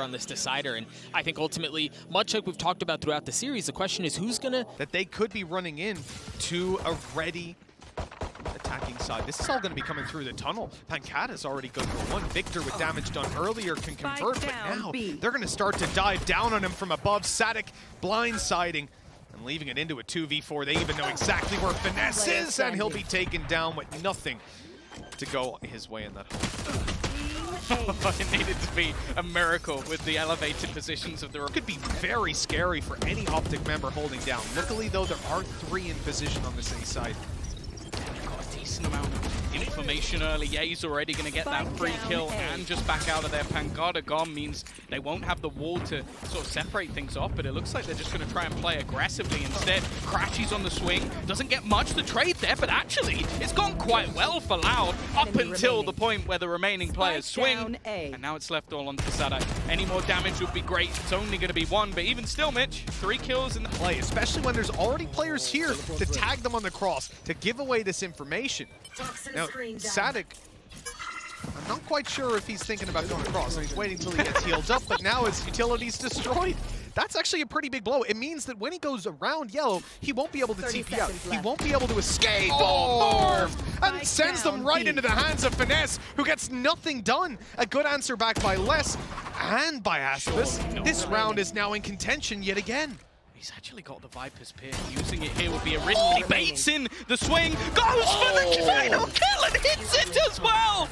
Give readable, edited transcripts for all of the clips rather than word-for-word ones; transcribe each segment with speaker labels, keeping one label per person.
Speaker 1: on this decider, and I think ultimately, much like we've talked about throughout the series, the question is who's gonna...
Speaker 2: That they could be running in to a ready attacking side. This is all gonna be coming through the tunnel. Pancata's already good for one. Victor with damage done earlier can convert, but now they're gonna start to dive down on him from above. Sadik blindsiding and leaving it into a 2v4. They even know exactly where Finesse is, and he'll be taken down with nothing to go his way in that hole.
Speaker 3: It needed to be a miracle with the elevated positions of the...
Speaker 2: It could be very scary for any OpTic member holding down. Luckily, though, there are 3 in position on this A side.
Speaker 3: Got a decent amount of information early. Yeah, he's already going to get that free kill and just back out of there. Pancata gone means they won't have the wall to sort of separate things off, but it looks like they're just going to try and play aggressively instead. Crashies on the swing. Doesn't get much to trade there, but actually, it's gone quite well for Loud up until the point where the remaining players swing. And now it's left all onto Sadak. Any more damage would be great. It's only going to be 1, but even still, Mitch, 3 kills in the
Speaker 2: play, especially when there's already players here to tag them on the cross, to give away this information. Now, Sadik, I'm not quite sure if he's thinking about going across. He's waiting until he gets healed up, but now his utility's destroyed. That's actually a pretty big blow. It means that when he goes around yellow, he won't be able to TP out. He won't be able to escape. Oh, and sends them right into the hands of Finesse, who gets nothing done. A good answer back by Les and by Aspis. This round is now in contention yet again.
Speaker 3: He's actually got the Viper's Pit. Using it here will be a risk. He baits in the swing, goes for the final kill and hits it as well!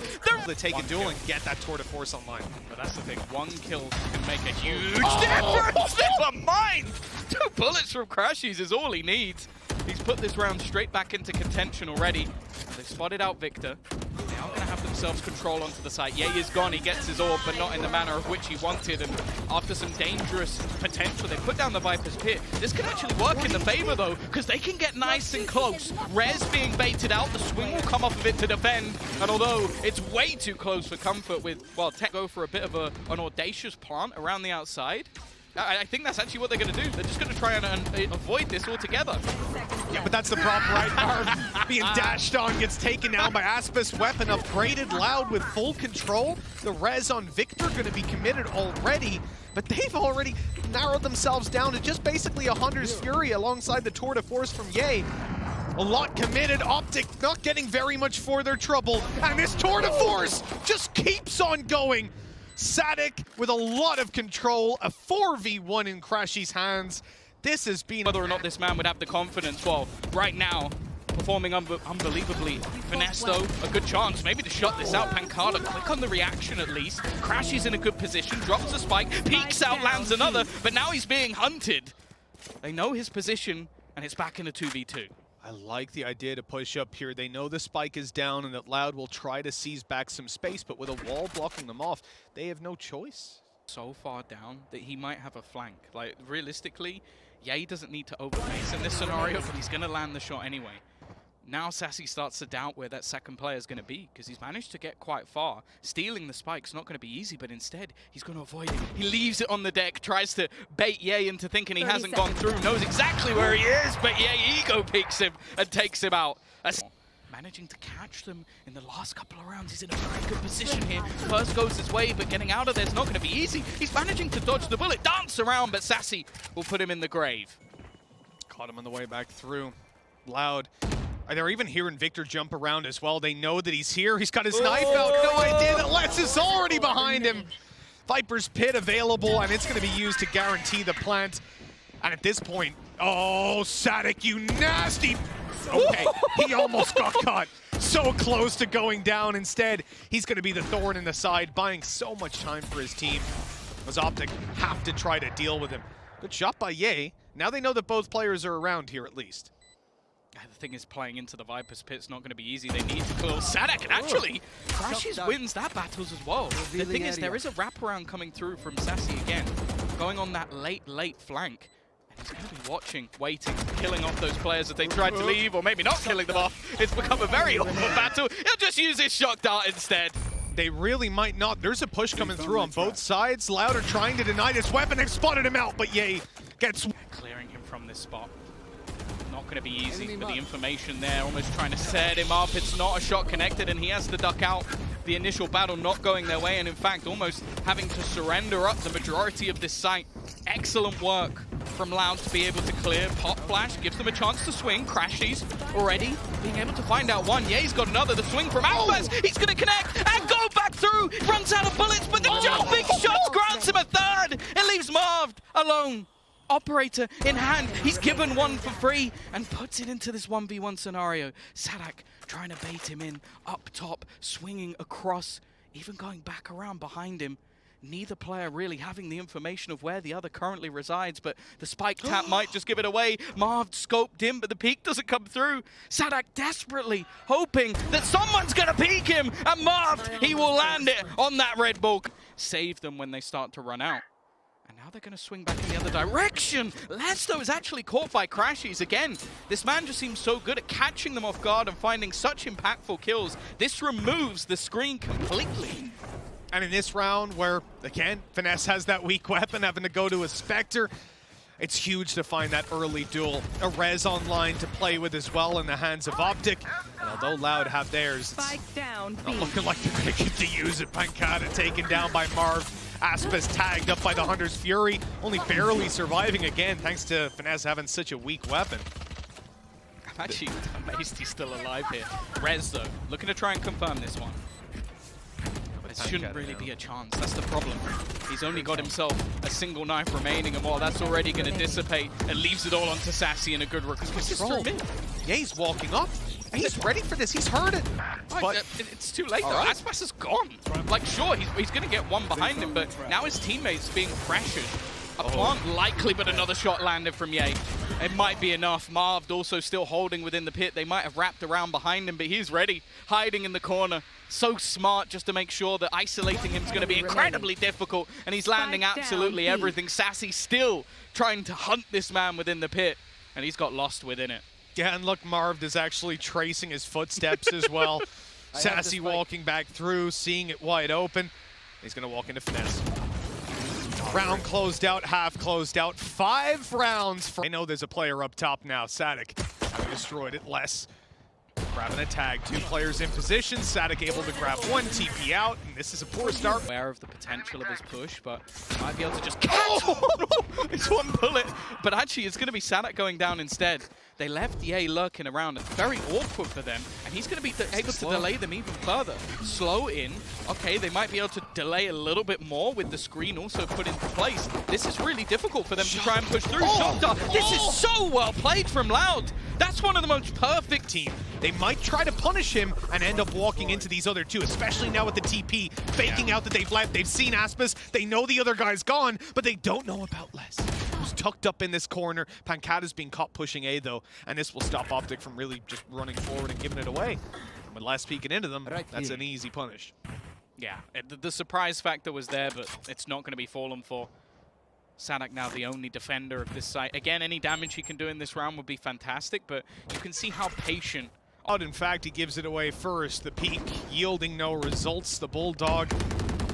Speaker 2: They take a duel and get that tour de force online.
Speaker 3: But that's the thing, 1 kill can make a huge difference. Never mind! 2 bullets from Crashies is all he needs. He's put this round straight back into contention already. They've spotted out Victor. They are going to have themselves control onto the site. Ye is gone, he gets his orb, but not in the manner of which he wanted. And after some dangerous potential, they put down the Viper's Pit. This can actually work in the favor, though, because they can get nice and close. Rez being baited out, the swing will come off of it to defend. And although it's way too close for comfort with, well, Tech go for a bit of an audacious plant around the outside. I think that's actually what they're going to do. They're just going to try and avoid this altogether.
Speaker 2: Yeah, but that's the problem, right? Marv being dashed on, gets taken down by Aspis. Weapon upgraded, Loud with full control. The res on Victor going to be committed already, but they've already narrowed themselves down to just basically a Hunter's Fury alongside the Tour de Force from Ye. A lot committed. OpTic not getting very much for their trouble, and this Tour de Force just keeps on going. Sadik with a lot of control, a 4v1 in Crashy's hands. This has been...
Speaker 3: Whether or not this man would have the confidence, well, right now, performing unbelievably. Finesse, though, a good chance maybe to shut this out. Pancata, quick on the reaction at least. Crashy's in a good position, drops a spike, peeks out, lands another, but now he's being hunted. They know his position, and it's back in a 2v2.
Speaker 2: I like the idea to push up here. They know the spike is down and that Loud will try to seize back some space, but with a wall blocking them off, they have no choice.
Speaker 3: So far down that he might have a flank. Like, realistically, yeah, he doesn't need to overpace in this scenario, but he's going to land the shot anyway. Now Sassy starts to doubt where that second player is going to be, because he's managed to get quite far. Stealing the spike's not going to be easy, but instead, he's going to avoid it. He leaves it on the deck, tries to bait Ye into thinking he hasn't gone through, knows exactly where he is, but Ye ego peeks him and takes him out. Managing to catch them in the last couple of rounds. He's in a very good position here. First goes his way, but getting out of there is not going to be easy. He's managing to dodge the bullet, dance around, but Sassy will put him in the grave.
Speaker 2: Caught him on the way back through. Loud. They're even hearing Victor jump around as well. They know that he's here. He's got his knife out. No idea that Les is already behind him. Viper's Pit available, and it's going to be used to guarantee the plant. And at this point, oh, Sadik, you nasty... Okay, he almost got caught. So close to going down. Instead, he's going to be the thorn in the side, buying so much time for his team. As OpTic have to try to deal with him. Good shot by Ye. Now they know that both players are around here at least.
Speaker 3: The thing is, playing into the Viper's Pit's not going to be easy. They need to kill Sadak, and actually, Crashies wins that battles as well. The thing is, there is a wraparound coming through from Sassy again, going on that late flank. And he's going to be watching, waiting, killing off those players as they tried to leave, or maybe not killing them off. It's become a very awkward battle. He'll just use his shock dart instead.
Speaker 2: They really might not. There's a push coming through on both sides. Louder trying to deny this weapon. They've spotted him out, but Ye gets...
Speaker 3: Clearing him from this spot. Not going to be easy, but the information there, almost trying to set him up. It's not a shot connected, and he has to duck out. the initial battle not going their way, and in fact almost having to surrender up the majority of this site. Excellent work from LOUD to be able to clear. Pop Flash gives them a chance to swing. Crashies already being able to find out one. Ye's got another. The swing from Alphas. He's going to connect and go back through. Runs out of bullets, but the jumping shots grants him a third. It leaves Marv alone. Operator in hand. He's given one for free and puts it into this 1v1 scenario. Sadak trying to bait him in up top, swinging across, even going back around behind him. Neither player really having the information of where the other currently resides, but the spike tap might just give it away. Marv scoped in, but the peek doesn't come through. Sadak desperately hoping that someone's going to peek him, and Marv, he will land it on that red bulk. Save them when they start to run out. And now they're going to swing back in the other direction. Lesto is actually caught by Crashies again. This man just seems so good at catching them off guard and finding such impactful kills. This removes the screen completely.
Speaker 2: And in this round where, again, Finesse has that weak weapon, having to go to a Spectre, it's huge to find that early duel. A res online to play with as well in the hands of OpTic. And although LOUD have theirs, it's not looking like they're going to get to use it. Pancada taken down by Marv. Aspas tagged up by the Hunter's Fury, only barely surviving again thanks to Finesse having such a weak weapon.
Speaker 3: I'm actually amazed he's still alive here. Rez, though, looking to try and confirm this one. There shouldn't really be a chance. That's the problem. He's only got himself a single knife remaining, and while that's already going to dissipate, and leaves it all onto Sassy in a good control.
Speaker 2: Yeah, he's walking up. He's ready for this. He's heard it.
Speaker 3: But it's too late, though. Aspas is gone. Like, sure, he's going to get one behind him, but now his teammate's being pressured. A plant likely, but another shot landed from Ye. It might be enough. Marv also still holding within the pit. They might have wrapped around behind him, but he's ready, hiding in the corner. So smart just to make sure that isolating him is going to be incredibly difficult, and he's landing absolutely everything. Sassy still trying to hunt this man within the pit, and he's got lost within it.
Speaker 2: Yeah, and look, Marv is actually tracing his footsteps as well. Sassy walking back through, seeing it wide open. He's going to walk into Finesse. Round closed out, half closed out. 5 rounds for... I know there's a player up top now. Sadak having destroyed it. Less grabbing a tag. 2 players in position. Sadak able to grab 1 TP out, and this is a poor start.
Speaker 3: Aware of the potential of his push, but might be able to just catch it's one bullet. But actually, it's going to be Sadak going down instead. They left Ye lurking around. It's very awkward for them, and he's going to be able to delay them even further. Slow in. Okay, they might be able to delay a little bit more with the screen also put into place. This is really difficult for them to try and push through. This is so well played from LOUD. That's one of the most perfect
Speaker 2: team. They might try to punish him and end up walking into these other 2, especially now with the TP, faking out that they've left. They've seen Aspas. They know the other guy's gone, but they don't know about Les, who's tucked up in this corner. Pancada's being caught pushing A, though, and this will stop OpTic from really just running forward and giving it away. And with Les peeking into them, that's an easy punish.
Speaker 3: Yeah, the surprise factor was there, but it's not going to be fallen for. Sadak now the only defender of this site. Again, any damage he can do in this round would be fantastic, but you can see how patient.
Speaker 2: In fact, he gives it away first. The peek yielding no results. The Bulldog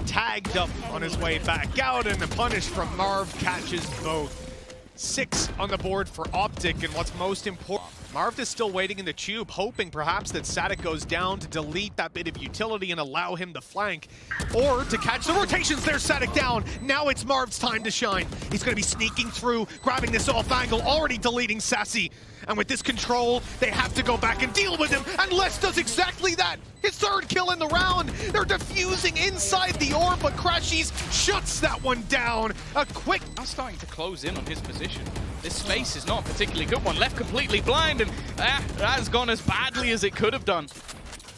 Speaker 2: tagged up on his way back out, and the punish from Marv catches both. 6 on the board for OpTic, and what's most important, Marv is still waiting in the tube, hoping perhaps that Sadak goes down to delete that bit of utility and allow him to flank, or to catch the rotations. There's Sadak down. Now it's Marv's time to shine. He's going to be sneaking through, grabbing this off angle, already deleting Sassy. And with this control, they have to go back and deal with him, and Les does exactly that. His 3rd kill in the round. They're defusing inside the orb, but Crashies shuts that one down. A quick...
Speaker 3: Now starting to close in on his position. This space is not a particularly good one. Left completely blind, and that has gone as badly as it could have done.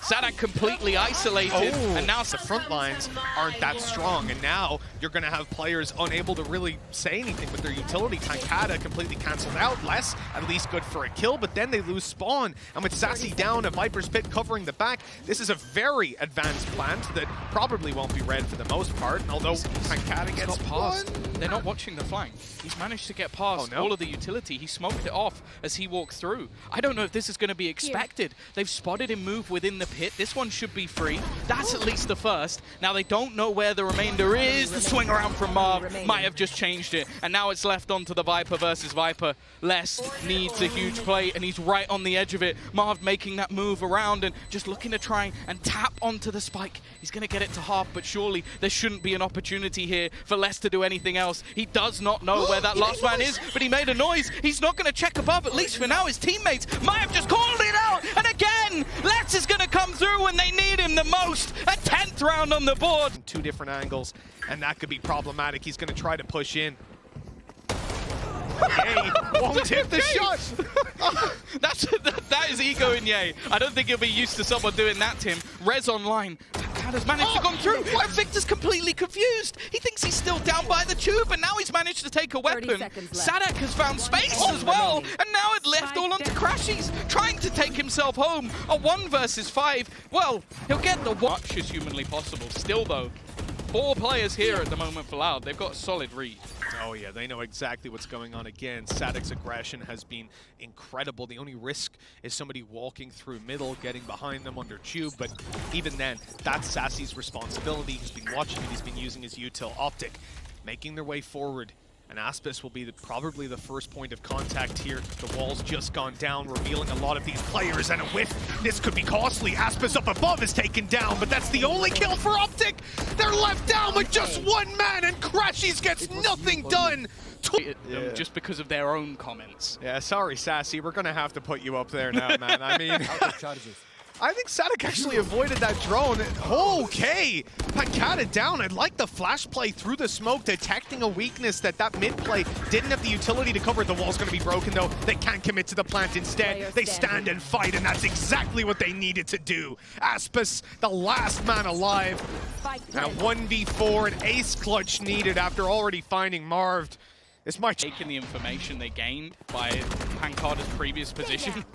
Speaker 3: Sadak completely isolated, and now
Speaker 2: the front lines aren't that strong, and now you're going to have players unable to really say anything with their utility. Pancada completely canceled out. Les, at least good for a kill, but then they lose spawn, and with Sassy down, a Viper's Pit covering the back, this is a very advanced plant that probably won't be read for the most part, although Pancada gets past.
Speaker 3: They're not watching the flank. He's managed to get past all of the utility. He smoked it off as he walked through. I don't know if this is going to be expected. They've spotted him move within the pit. This one should be free. That's at least the first. Now they don't know where the remainder is. The swing around from Marv might have just changed it. And now it's left on to the Viper versus Viper. Les needs a huge play, and he's right on the edge of it. Marv making that move around and just looking to try and tap onto the spike. He's going to get it to half, but surely there shouldn't be an opportunity here for Les to do anything else. He does not know where that last man is, but he made a noise. He's not going to check above, at least for now. His teammates might have just called it out. And again, Les is going to come through when they need him the most. A 10th round on the board.
Speaker 2: Two different angles, and that could be problematic. He's going to try to push in. Yay won't hit the shot.
Speaker 3: That is ego in Yay. I don't think he'll be used to someone doing that to him. Rez online. Has managed to come through, and Victor's completely confused. He thinks he's still down by the tube, and now he's managed to take a weapon. Sadek has found space as well, and now it left all onto Crashies, trying to take himself home. A 1 versus 5. Well, he'll get the much as humanly possible. Still, though, 4 players here at the moment for Loud. They've got a solid read.
Speaker 2: Oh yeah, they know exactly what's going on again. Sadek's aggression has been incredible. The only risk is somebody walking through middle, getting behind them under tube, but even then, that's Sassy's responsibility. He's been watching it, he's been using his util. OpTic making their way forward, and Aspis will be probably the first point of contact here. The wall's just gone down, revealing a lot of these players, and a whiff. This could be costly. Aspis up above is taken down, but that's the only kill for OpTic. They're left down with just 1 man, and Crashies gets nothing done.
Speaker 3: Just because of their own comments.
Speaker 2: Yeah, sorry, Sassy. We're going to have to put you up there now, man. I mean, I think Sadek actually avoided that drone. Okay, Pancata down. I like the flash play through the smoke, detecting a weakness that mid play didn't have the utility to cover. The wall's going to be broken, though. They can't commit to the plant. Instead, they stand and fight, and that's exactly what they needed to do. Aspis, the last man alive. And a 1v4, an ace clutch needed after already finding Marv. This might
Speaker 3: taken the information they gained by Pancata's previous position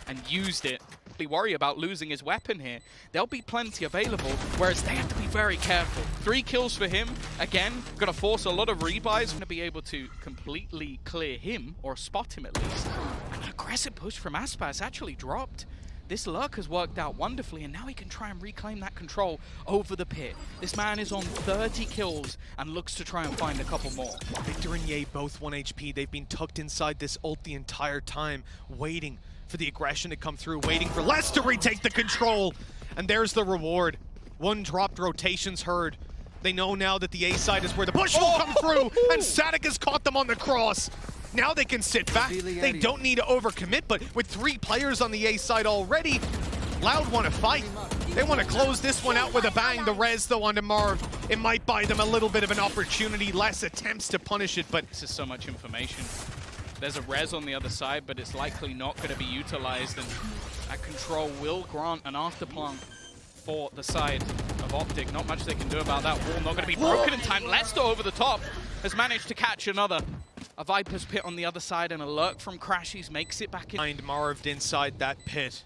Speaker 3: and used it. Worry about losing his weapon here. There'll be plenty available, whereas they have to be very careful. 3 kills for him. Again, going to force a lot of rebuys. Going to be able to completely clear him, or spot him at least. And an aggressive push from Aspas actually dropped. This luck has worked out wonderfully, and now he can try and reclaim that control over the pit. This man is on 30 kills and looks to try and find a couple more.
Speaker 2: Victor and Ye both 1 HP. They've been tucked inside this ult the entire time, waiting for the aggression to come through, waiting for Les to retake the control. And there's the reward. 1 dropped, rotations heard. They know now that the A side is where the push will come through, and Sadek has caught them on the cross. Now they can sit back. They don't need to overcommit, but with 3 players on the A side already, Loud want to fight. They want to close this one out with a bang. The res, though, onto Marv. It might buy them a little bit of an opportunity. Les attempts to punish it, but...
Speaker 3: This is so much information. There's a res on the other side, but it's likely not going to be utilized, and that control will grant an afterplant for the side of OpTic. Not much they can do about that. Wall not going to be broken in time. Leicester over the top has managed to catch another. A Viper's pit on the other side, and a lurk from Crashies makes it back in.
Speaker 2: Find Marv inside that pit.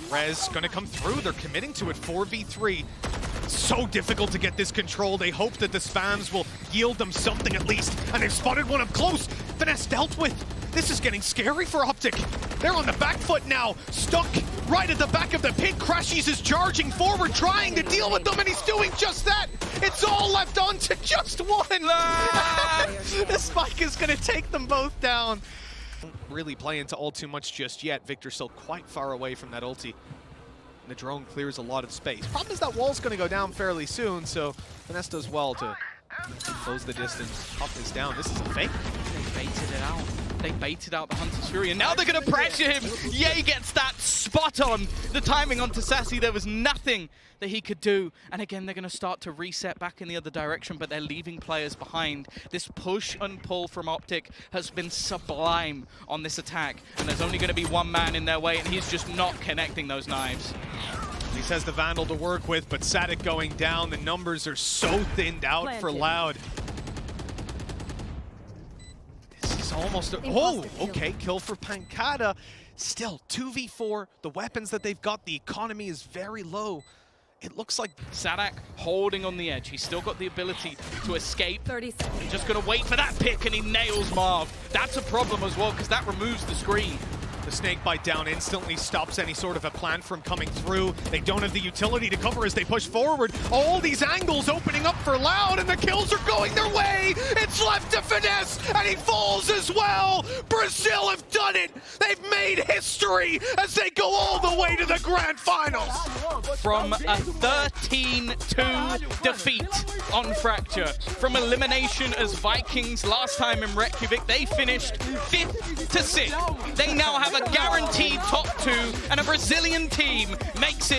Speaker 2: Rez gonna come through. They're committing to it. 4v3. So difficult to get this control. They hope that the spams will yield them something at least. And they've spotted one up close. Finesse dealt with. This is getting scary for OpTic. They're on the back foot now. Stuck right at the back of the pit. Crashies is charging forward, trying to deal with them, and he's doing just that. It's all left on to just 1. The spike is gonna take them both down. Don't really play into all too much just yet. Victor's still quite far away from that ulti. The drone clears a lot of space. Problem is that wall's going to go down fairly soon, so Finesse does well to close the distance. Pop is down. This is a fake.
Speaker 3: They baited it out. They baited out the Hunter's Fury, and now they're going to pressure him. Ye gets that spot on. The timing onto Sassy, there was nothing that he could do. And again, they're going to start to reset back in the other direction, but they're leaving players behind. This push and pull from OpTic has been sublime on this attack, and there's only going to be 1 man in their way, and he's just not connecting those knives.
Speaker 2: He has the Vandal to work with, but Sadek going down. The numbers are so thinned out for Loud. This is almost a... Oh, okay, kill for Pancata. Still, 2v4, the weapons that they've got, the economy is very low. it looks like
Speaker 3: Sadak holding on the edge. He's still got the ability to escape.
Speaker 4: 30 seconds.
Speaker 3: He's just going to wait for that pick, and he nails Marv. That's a problem as well, because that removes the screen.
Speaker 2: the snake bite down instantly stops any sort of a plan from coming through. They don't have the utility to cover as they push forward. All these angles opening up for Loud, and the kills are going their way. It's left to Finesse, and he falls as well. Brazil have done it. They've made history as they go all the way to the grand finals.
Speaker 3: From a 13-2 defeat on Fracture, from elimination as Vikings last time in Reykjavik, they finished 5th to 6th. They now have a guaranteed top 2, and a Brazilian team makes it